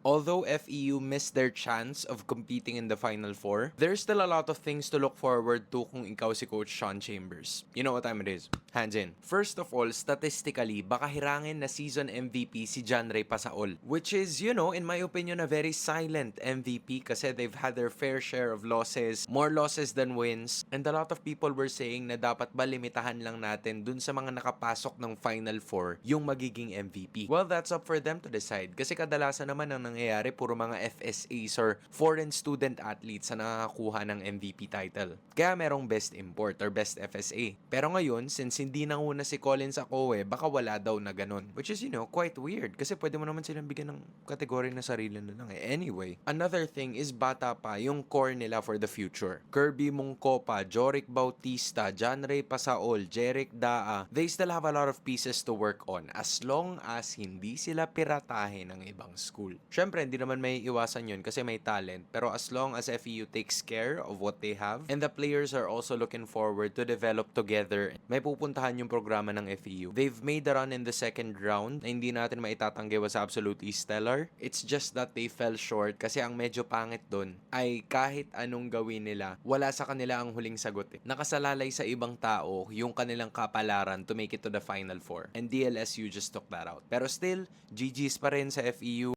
Although FEU missed their chance of competing in the Final Four, there's still a lot of things to look forward to kung ikaw si Coach Sean Chambers. You know what time it is? Hands in. First of all, statistically, baka hirangin na season MVP si John Ray Pasaol, which is, in my opinion, a very silent MVP kasi they've had their fair share of losses, more losses than wins, and a lot of people were saying na dapat ba limitahan lang natin dun sa mga nakapasok ng Final Four yung magiging MVP. Well, that's up for them to decide kasi kadalasan naman ang nangyayari puro mga FSAs or foreign student athletes na nakakakuha ng MVP title. Kaya merong best import or best FSA. Pero ngayon, since hindi nanguna si Collins Akoe, baka wala daw na ganun. Which is, quite weird kasi pwede mo naman silang bigyan ng kategory na sarili na lang eh. Anyway, another thing is bata pa yung core nila for the future. Kirby Mungkopa, Joric Bautista, John Ray Pasaol, Jeric Daa, they still have a lot of pieces to work on as long as hindi sila piratahe ng ibang school. Syempre, hindi naman may iwasan yun kasi may talent, pero as long as FEU takes care of what they have and the players are also looking forward to develop together, may pupuntahan yung programa ng FEU. They've made the run in the second round na hindi natin maitatanggi was absolutely stellar. It's just that they fell short kasi ang medyo pangit dun ay kahit anong gawin nila, wala sa kanila ang huling sagot eh. Nakasalalay sa ibang tao yung kanilang kapalaran to make it to the Final Four. And DLSU just took that out. Pero still, GG's pa rin sa FEU.